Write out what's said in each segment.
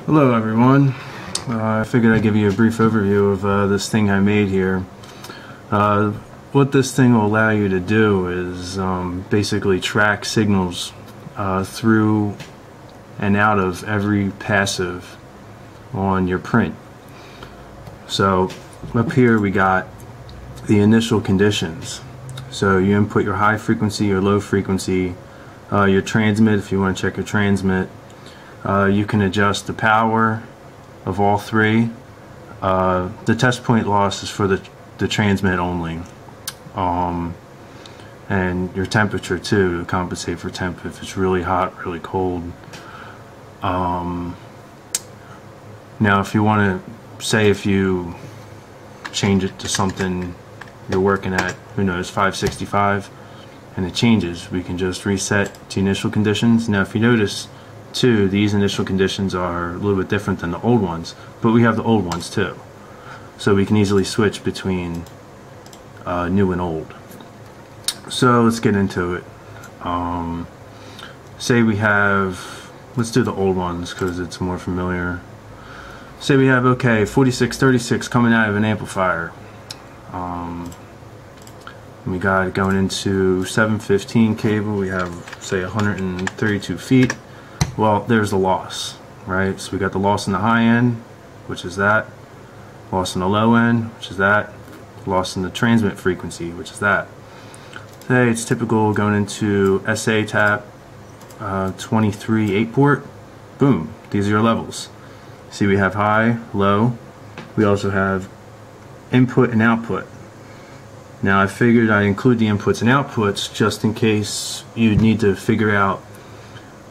Hello everyone. I figured I'd give you a brief overview of this thing I made here. What this thing will allow you to do is basically track signals through and out of every passive on your print. So up here we got the initial conditions. So you input your high frequency, your low frequency, your transmit if you want to check your transmit. You can adjust the power of all three. The test point loss is for the transmit only. And your temperature too, to compensate for temp if it's really hot, really cold. Now if you want to, say if you change it to something you're working at, who knows, 565, and it changes, we can just reset to initial conditions. Now if you notice too, these initial conditions are a little bit different than the old ones, but we have the old ones too, so we can easily switch between new and old. So let's get into it. Say we have, let's do the old ones because it's more familiar. Say we have, okay, 4636 coming out of an amplifier. We got it going into 715 cable. We have, say, 132 feet. Well, there's the loss, right? So we got the loss in the high end, which is that. Loss in the low end, which is that. Loss in the transmit frequency, which is that. Say it's typical going into SA tap 23 8 port. Boom, these are your levels. See, we have high, low. We also have input and output. Now I figured I'd include the inputs and outputs just in case you need to figure out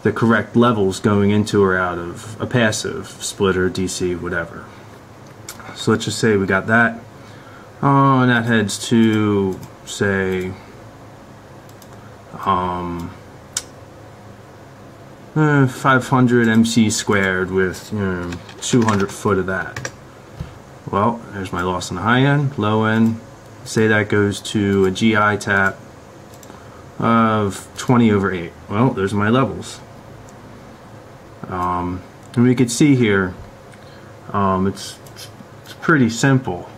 the correct levels going into or out of a passive, splitter, DC, whatever. So let's just say we got that. And that heads to, say, 500 MC squared with 200 foot of that. Well, there's my loss on the high end, low end. Say that goes to a GI tap of 20/8. Well, there's my levels. And we could see here, it's pretty simple.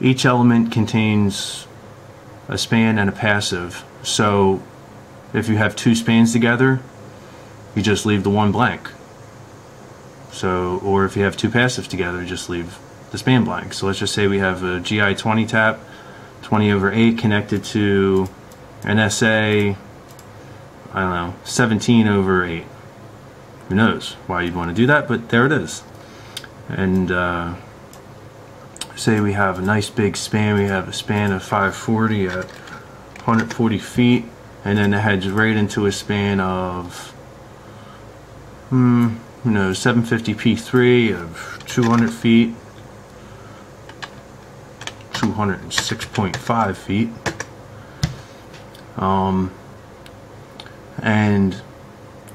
Each element contains a span and a passive. So if you have two spans together, you just leave the one blank. So, or if you have two passives together, you just leave the span blank. So let's just say we have a GI 20 tap, 20/8 connected to an SA, I don't know, 17/8. Who knows why you'd want to do that, but there it is. And say we have a nice big span. We have a span of 540 at 140 feet, and then it heads right into a span of 750 P3 of 200 feet, 206.5 feet. And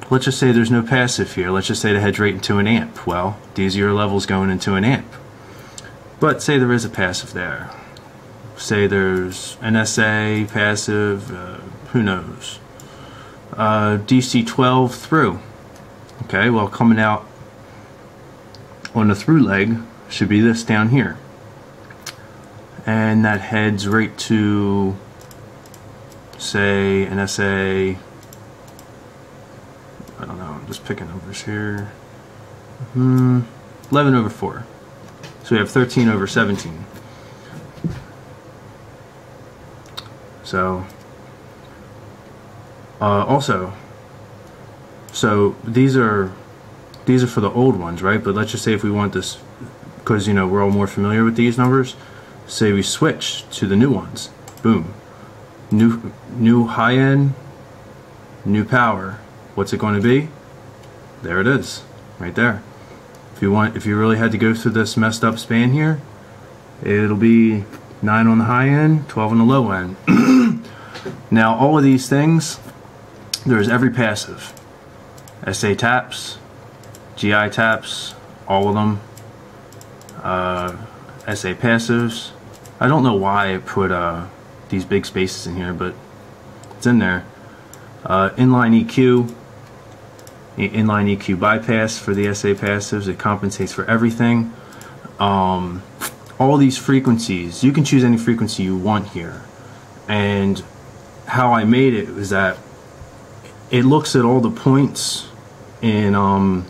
let's just say there's no passive here. Let's just say it heads right into an amp. Well, these are your levels going into an amp. But say there is a passive there. Say there's an SA passive, who knows. DC 12 through. Okay, well, coming out on the through leg should be this down here. And that heads right to, say, an SA, I don't know, I'm just picking numbers here, 11/4. So we have 13/17. So also, so these are for the old ones, right? But let's just say if we want this, because we're all more familiar with these numbers, say we switch to the new ones. Boom, new high end, new power. What's it going to be? There it is, right there. If you really had to go through this messed up span here, it'll be 9 on the high end, 12 on the low end. Now all of these things, there's every passive. SA taps, GI taps, all of them. SA passives. I don't know why I put these big spaces in here, but it's in there. Inline EQ, inline EQ bypass for the SA passives. It compensates for everything. All these frequencies, you can choose any frequency you want here. And how I made it was that it looks at all the points in the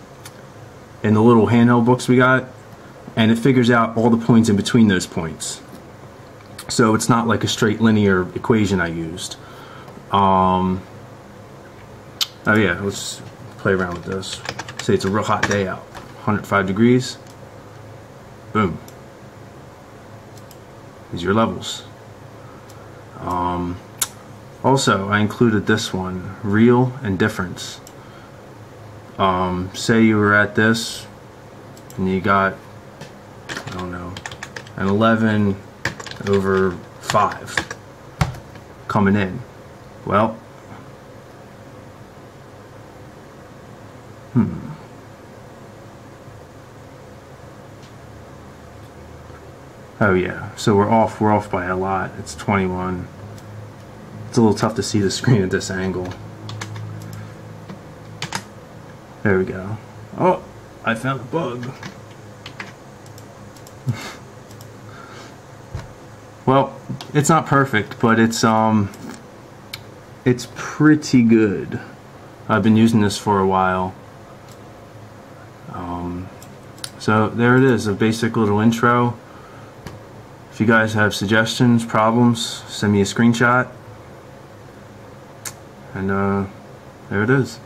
little handheld books we got, and it figures out all the points in between those points. So it's not like a straight linear equation I used. Oh yeah, let's play around with this. Say it's a real hot day out, 105 degrees. Boom. These are your levels. Also, I included this one, real and difference. Say you were at this and you got, I don't know, an 11/5 coming in. Well, oh yeah, so we're off by a lot. It's 21. It's a little tough to see the screen at this angle. There we go. Oh, I found a bug. Well, it's not perfect, but it's pretty good. I've been using this for a while. So there it is, a basic little intro. If you guys have suggestions, problems, send me a screenshot. And there it is.